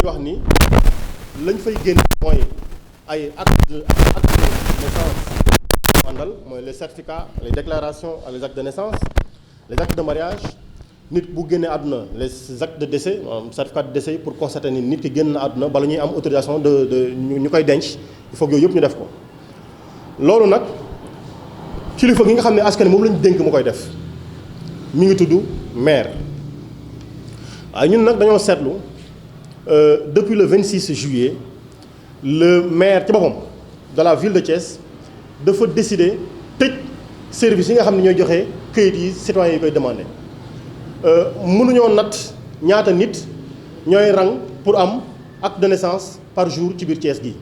wax ni lañ fay génn mooy ay acte de naissance mandal mooy les certificats les déclarations les actes de naissance les actes de mariage nit bu génnee àdduna les actes de décès certificat de décès pour constater ni nit ki génn na àdduna bala ñuy am autorisation de ñu koy denc il faut que yooyu yëpp ñu def ko. loolu nag kilifa gi nga xam ne askan moom lañu dénk mu koy def mi ngi tudd maire waaye ñun nag dañoo seetlu depuis le 26 juillet le maire ci boppam de la ville de Thiès dafa décider tëj service yi nga xam ne ñooy joxe këyit yi citoyens yi koy demandé mënuñoo natt ñaata nit ñooy rang pour am acte de naissance par jour ci biir Thiès gi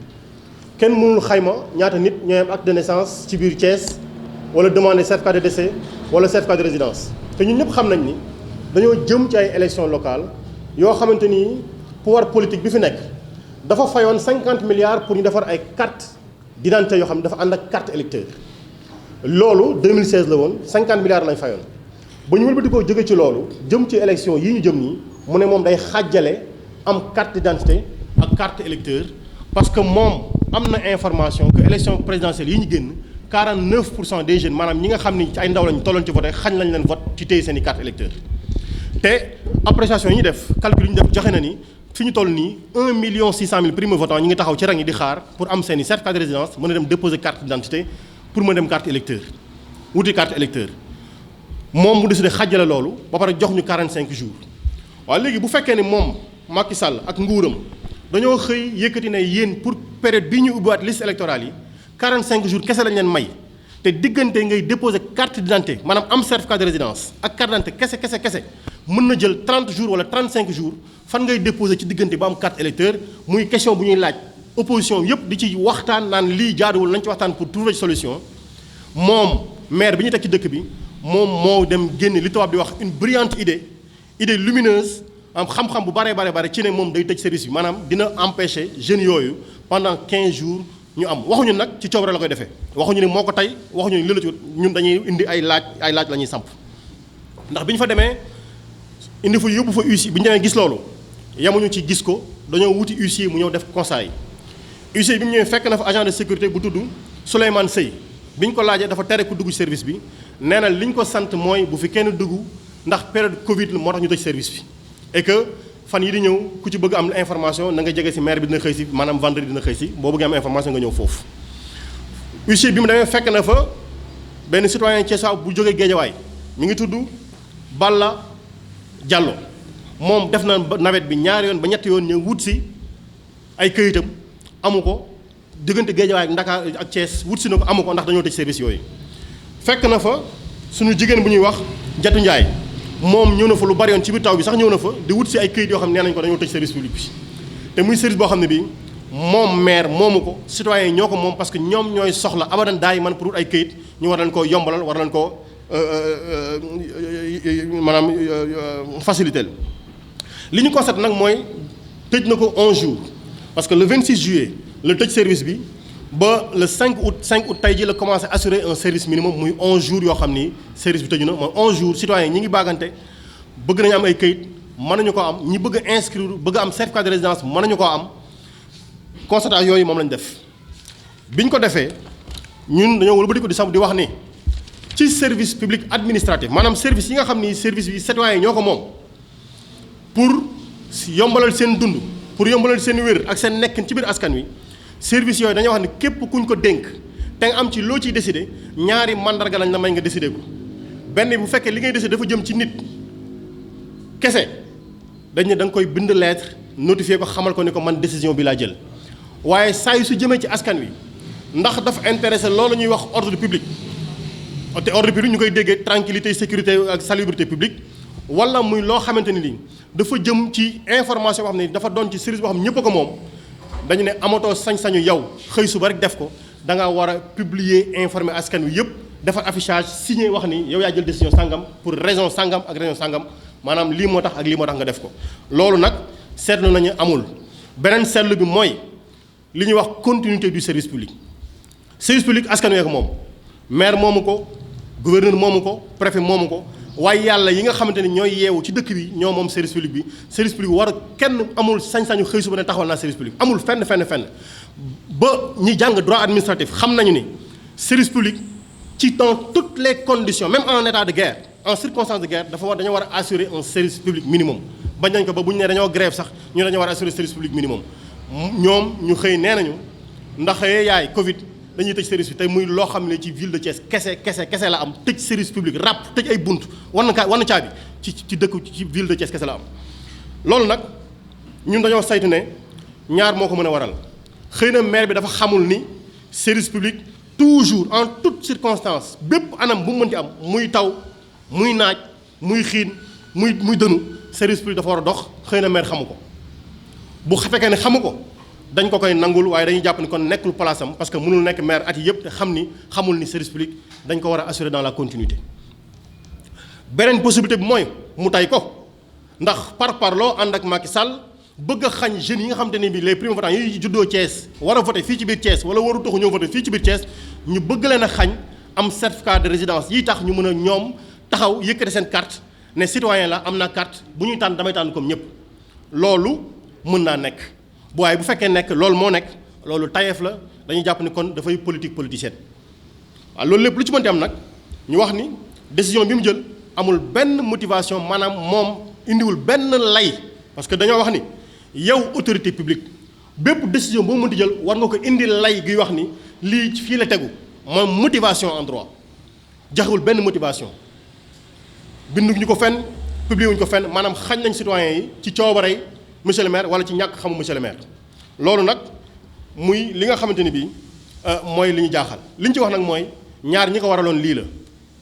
kenn mënul xayma ñaata nit ñooy am acte de naissance ci biir Thiès wala demander certificat de décès wala certificat de résidence te ñun ñëpp xam nañ ni dañoo jëm ci ay élections locales yoo xamante ni pouvoir politique bi fi nekk dafa fayoon 50 milliards pour ñu defar ay carte d'identité yoo xam ne dafa ànd ak carte électeur loolu 2016 la woon 50 milliards lañ fayoon ba ñu wëlbati koo jóge ci loolu jëm ci élection yi ñu jëm nii mu ne moom day xàjjale am carte d'identité ak carte électeur parce que moom am na information que élection présidentielle yi ñu génn 49% des jeunes maanaam ñi nga xam ni ci ay ndaw lañ tolloon ci vote xañ lañ leen vote ci téye seen i carte électeur te appréciation yi ñu def calcul yi ñu def joxe na ni fi ñu toll nii 1,6 million primo votants ñi ngi taxaw ci rang yi di xaar pour am seen i certificat de résidence mën a dem déposer carte d'identité pour mën a dem carte électeur wuti carte électeur moom mu décidé xàjjale loolu ba pare jox ñu 45 jours waaye léegi bu fekkee ni moom Macky Sall ak nguuram dañoo xëy yëkkati ne yéen pour période bii ñu ubbiwaat liste électorale yi 45 jours kese lañ leen may te diggante ngay déposer carte d'identité maanaam am certificat de résidence ak carte d'identité kese mën na jël 30 jours wala 35 jours fan ngay déposer ci diggante ba am carte électeur muy question bu ñuy laaj opposition yëpp di ci waxtaan naan lii jaaduwul nañ ci waxtaan pour trouver solution moom maire bi ñu teg ci dëkk bi moom moo dem génne li tubaab di wax une brillante idée lumineuse am xam-xam bu bare ci ne moom day tëj service bi maanaam dina empêcher jeunes yooyu pendant 15 jours ñu am waxuñu nag ci coobare la koy defee waxuñu ni moo ko tey waxuñu ni li la ci ñun dañuy indi ay laaj la ñuy samp ndax bi ñu fa demee indi fa yóbbu fa huissier bi ñu demee gis loolu yemuñu ci gis ko dañoo wuti huissier mu ñëw def conseil huissier bi mu ñëwee fekk na fa agent de sécurité bu tudd Souleymane Seye bi ñu ko laajee dafa tere ku dugg ci service bi nee na li ñu ko sant mooy bu fi kenn dugg ndax période Covid la moo tax ñu tëj service bi et que fan yi di ñëw ku ci bëgg am information na nga jege ci maire bi dina xëy si maanaam vendredi dina xëy si boo bëggee am information nga ñëw foofu. huissier bi mu demee fekk na fa benn citoyen thiessois bu jógee Guédiawaye mi ngi tudd Balla Diallo moom def na navette bi ñaari yoon ba ñetti yoon ñëw wut si ay këyitam amu ko diggante Guédiawaye ak Ndakaar ak Thiès wut si na ko amu ko ndax dañoo tëj service yooyu. fekk na fa suñu jigéen bu ñuy wax Jatu Njaay moom ñëw na fa lu bari yoon ci biir taw bi sax ñëw na fa di wut si ay këyit yoo xam ne nee nañ ko dañoo tëj service public bi te muy service boo xam ne bii moom maire moomu ko citoyen yi ñoo ko moom parce que ñoom ñooy soxla abadan daay man pour wut ay këyit ñu war leen koo yombalal war leen koo maanaam faciliter li ñu constaté nag mooy tëj na ko 11 jours parce que le 26 juillet la tëj service bi ba le 5 août tey ji la commencé assurer un service minimum muy 11 jours yoo xam ni service bi tëju na mooy 11 jours citoyens ñi ngi baagante bëgg nañu am ay këyit mën nañu ko am ñi bëgg a inscrire bëgg a am certificat de résidence mën nañu koo am constatation yooyu moom lañu def bi ñu ko defee ñun dañoo wëlbati ko di wax ni ci service public administratif maanaam service yi nga xam ni service bi citoyens yi ñoo ko moom pour yombalal seen dund pour yombalal seen wér ak seen nekkin ci biir askan wi service yooyu dañoo wax ne képp kuñ ko dénk te nga am ci loo ciy décider ñaari mandarga lañ la may nga décider ko benn bu fekkee li ngay décider dafa jëm ci nit kese dañ ne da nga koy bind lettre notifier ko xamal ko ni ko man décision bi laa jël waaye saa yu su jëmee ci askan wi ndax dafa intéressé loolu ñuy wax ordre public te ordre public ñu koy déggee tranquillité sécurité ak salubrité publique wala muy loo xamante ni lii dafa jëm ci information boo xam ne dafa doon ci service boo xam ne ñëpp a ko moom dañu ne amatoo sañ-sañu yow xëy suba rek def ko da nga war a publier informer askan wi yëpp defar affichage signé wax ni yow yaa jël décision sangam pour raison sangam ak raison sangam maanaam lii moo tax ak lii moo tax nga def ko. loolu nag seetlu nañu amul beneen seetlu bi mooy li ñuy wax continuité du service public askan wi ak moom maire moomu ko gouverneur moomu ko préfet moomu ko waaye yàlla yi nga xamante ni ñooy yeewu ci dëkk bi ñoo moom service public bi service public war kenn amul sañ-sañu xëy suba ne taxawal naa service public amul fenn ba ñi jàng droit administratif xam nañu ni service public ci dans toutes les conditions même en état de guerre en circonstance de guerre dañoo war a assurer un service public minimum bañ nañ ko ba bu ñu ne dañoo grève sax ñu dañoo war a assurer service public minimum ñoom ñu xëy nee nañu ndax yaay Covid dañuy tëj service bi tey muy loo xam ne ci ville de Thiès kese la am tëj service public ràpp tëj ay bunt war na caabi ci dëkk ci ville de Thiès kese la am. loolu nag ñun dañoo saytu ne ñaar moo ko mën a waral xëy na maire bi dafa xamul ni service public toujours en toute circonstance bépp anam bu mu mënti am muy taw muy naaj muy xiin muy dënu service public dafa war a dox xëy na maire xamu ko bu fekkee ne xamu ko. dañ ko koy nangul waaye dañuy jàpp ni kon nekkul place am parce que mënul nekk maire at yi yëpp te xamul ni service public dañ ko war a assurer dans la continuité. beneen possibilité bi mooy mu tay ko ndax parloo ànd ak Macky Sall bëgg a xañ jeunes yi nga xamante ne bi les primo votants yi juddoo Thiès war a voté fii ci biir Thiès wala waru taxu ñëw voté fii ci biir Thiès ñu bëgg leen a xañ am certificat de résidence yi tax ñu mën a ñoom taxaw yëkkate seen carte ne citoyen la am naa carte bu ñuy tànn damay tànn comme ñëpp loolu mën naa nekk. waaye bu fekkee nekk loolu moo nekk loolu tayeef la dañuy jàpp ni kon dafay politique politicienne waaw loolu lépp lu ci mënti am nag ñu wax ni décision bi mu jël amul benn motivation maanaam moom indiwul benn lay parce que dañoo wax ni yow autorité publique bépp décision boo mënti jël war nga ko indi lay guy wax ni lii fii la tegu moom motivation en droit jaxewul benn motivation binduñu ko fenn publié wuñu ko fenn maanaam xañ nañ citoyens yi ci coobarey monsieur le maire wala ci ñàkk xamu monsieur le maire loolu nag muy li nga xamante ni bii mooy li ñu jaaxal li ñu ci wax nag mooy ñaar ñi ko waraloon lii la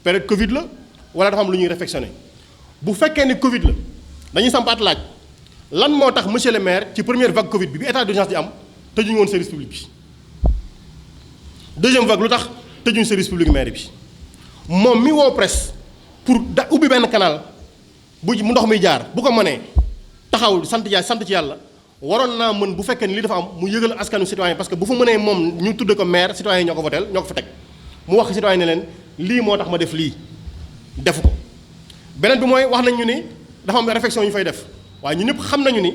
période Covid la wala dafa am lu ñuy réflexionné bu fekkee ni Covid la dañuy sampaat laaj lan moo tax monsieur le maire ci première vague Covid bi état d'urgence di am tëjuñu woon service public bi deuxième vague lu tax tëjuñu service public maire bi moom mi woo presse pour ubbi benn canal bu mu ndox mi jaar bu ko mënee. taxaw sant ci yàlla waroon naa mën bu fekkee ni li dafa am mu yëgal askanu citoyen parce que bu fa mënee moom ñu tudde ko maire citoyen yi ñoo ko voteel ñoo ko fa teg mu wax citoyen ne leen lii moo tax ma def lii defu ko beneen bi mooy wax nañ ñu ni dafa am réflexion yu fay def waaye ñu ñëpp xam nañu ni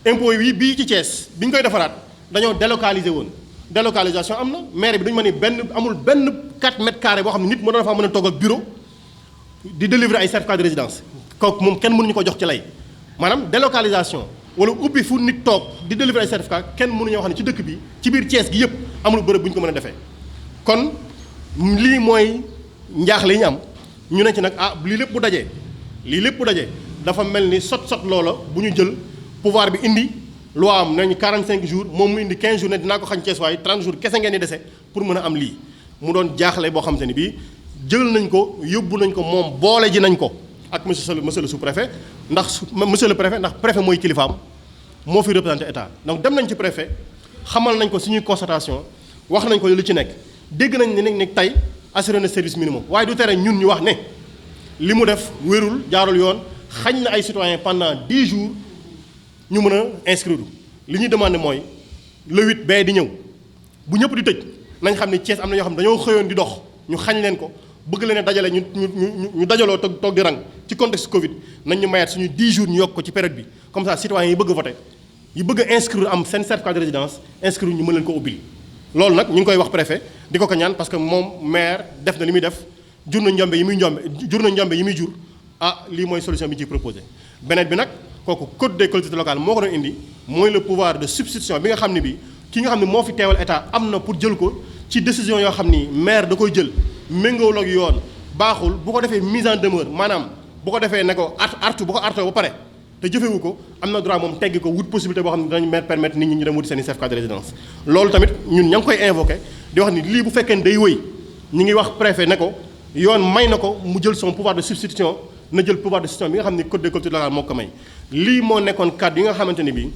impôt yi bii ci Thiès bi ñu koy defaraat dañoo délocaliser woon délocalisation am na maire bi duñu ma ni amul benn 4 mètres carrés boo xam ne nit moo doon faa mën a toog ak bureau di délivrer ay certificat de résidence kooku moom kenn mënuñu ko jox ci lay maanaam délocalisation wala ubbi fu nit toog di délivrer ay certificat kenn mënuñoo wax ne ci dëkk bi ci biir Thiès gi yëpp amul bërëb bu ñu ko mën a defee kon lii mooy njaaxle yi ñu am ñu ne ci nag lii lépp bu dajee dafa mel ni sot loola bu ñu jël pouvoir bi indi loi am nañu 45 jours moom mu indi 15 jours ne dinaa ko xañ Thiès waaye 30 jours kese ngeen di dese pour mën a am lii mu doon jaaxle boo xam te ni bii jël nañ ko yóbbu nañ ko moom boole ji nañ ko ak monsieur le sous-préfet monsieur le préfet ndax préfet mooy kilifaam moo fi représenté état donc dem nañ ci préfet xamal nañ ko suñuy constatation wax nañ ko lu ci nekk dégg nañ ne tey assuré na service minimum waaye du tere ñun ñu wax ne li mu def wérul jaarul yoon xañ na ay citoyens pendant 10 jours ñu mën a inscrire li ñuy demandé mooy le 8 bee di ñëw bu ñëpp di tëj nañ xam ne Thiès am na ñoo xam ne dañoo xëyoon di dox ñu xañ leen ko bëgg leen a dajale ñu dajaloo toog di rang ci contexte Covid nañ ñu mayaat suñu 10 jours ñu yokk ko ci période bi comme ça citoyens yi bëgg a voter yi bëgg a inscrire am seen certificat de résidence inscrire ñu mën leen ko ubbil loolu nag ñu ngi koy wax préfet di ko ñaan parce que moom maire def na li muy def jur na njombe yi muy jur lii mooy solution bi ñu ciy proposé beneen bi nag kooku code des collectivités locales moo ko doon indi mooy le pouvoir de substitution bi nga xam ne bi ki nga xam ne moo fi teewal état am na pour jël ko ci décision yoo xam ni maire da koy jël méngoowul ak yoon baaxul bu ko defee mise en demeure maanaam bu ko defee ne ko artu bu ko artoo ba pare te jëfewu ko am na droit moom teggi ko wut possibilité boo xam ne dinañ maire permettre nit ñi ñu dem wuti seen i certificat de résidence loolu tamit ñun ña ngi koy invoqué di wax ni lii bu fekkee ne day wëy ñu ngi wax préfet ne ko yoon may na ko mu jël son pouvoir de substitution na jël pouvoir de substitution bi nga xam ne code des collectivités locales moo ko may lii moo nekkoon kàddu yi nga xamante ne bii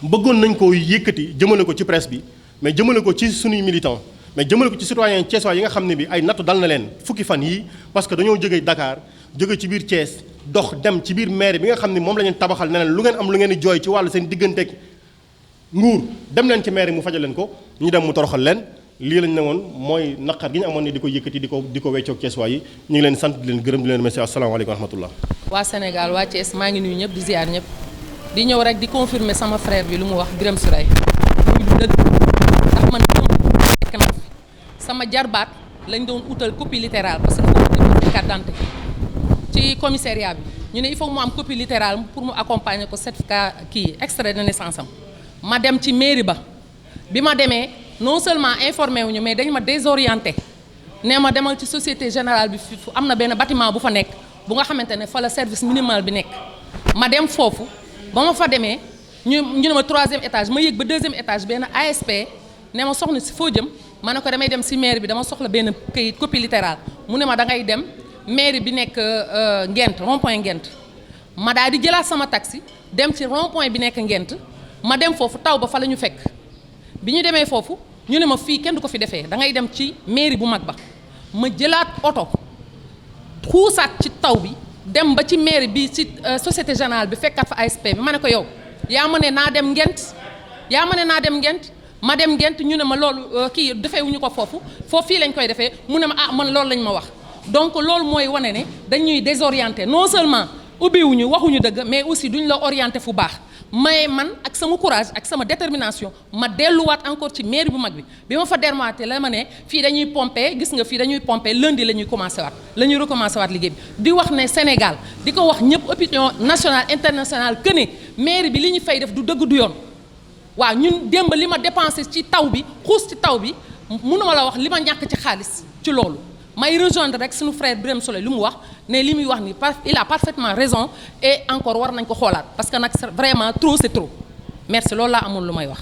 bëggoon nañ ko yëkkati jëmale ko ci presse bi mais jëmale ko ci suñuy militants mais jëmale ko ci citoyen thiessois yi nga xam ne bi ay nattu dal na leen fukki fan yii parce que dañoo jógee Dakar jóge ci biir Thiès dox dem ci biir maire bi nga xam ne moom la ñu tabaxal ne leen lu ngeen am lu ngeen di jooy ci wàllu seen digganteeg nguur dem leen ci maire mu fajal leen ko ñu dem mu toroxal leen lii lañ ne woon mooy naqar gi ñu amoon ni di ko yëkkati di ko weccoog Thiès waa yi ñu ngi leen sant di leen gërëm di leen remercier asalaamaaleykum wa rahmatullah. waa Sénégal waa Thiès maa ngi nuyu ñëpp di ziar ñëpp di ñëw rek di confirmer sama frère bi lu mu wax Birame Souleye muy lu dëgg ndax man nekk na sama jarbaat lañ doon utal copie littérale parce que foofu carte d'identité ci commissariat bi ñu ne il faut mu am copie littérale pour mu accompagner ko certificat kii extrait de naissance am ma dem ci mairie ba bi ma demee non seulement informé wuñu mais dañ ma désorienté nee ma demal ci société générale bi fi am na benn bâtiment bu fa nekk bu nga xamante ne fa la service minimal bi nekk ma dem foofu ba ma fa demee ñu ne ma 3e étage ma yéeg ba 2e étage benn ASP ne ma soxna si foo jëm ma ne ko damay dem si mairie bi dama soxla benn këyit copie littérale mu ne ma da ngay dem mairie bi nekk Ngent rond-point Ngent ma daal di jëlaat sama taxi dem ci rond-point bi nekk Ngent ma dem foofu taw ba fa la ñu fekk bi ñu demee foofu ñu ne ma fii kenn du ko fi defee da ngay dem ci mairie bu mag ba ma jëlaat oto xuusaat ci taw bi dem ba ci mairie bi ci société générale bi fekkaat fa ASP bi ma ne ko yow yaa ma ne naa dem Ngent yaa ma ne naa dem Ngent ma dem Ngent ñu ne ma loolu kii defee wuñu ko foofu fii lañ koy defee mu ne ma ah man loolu lañ ma wax donc loolu mooy wane ne dañuy désorienté non seulement ubbiwuñu waxuñu dëgg mais aussi duñ la orienté fu baax mais man ak sama courage ak sama détermination ma delluwaat encore ci mairie bu mag bi ma fa dermaté la ma ne fii dañuy pompé gis nga fii dañuy pompé lundi la ñuy commencé waat la ñuy recommencé waat liggéey bi di wax ne Sénégal di ko wax ñëpp opinion nationale internationale que ne mairie bi li ñu fay def du dëgg du yoon waaw ñun démb li ma dépensé ci taw bi xuus ci taw bi mënuma la wax li ma ñàkk ci xaalis ci loolu may rejoindre rek suñu frère Birame Souleye lu mu wax ne li muy wax ni il a parfaitement raison et encore war nañ ko xoolaat parce que nag vraiment trop c'est trop merci loolu laa amul lu may wax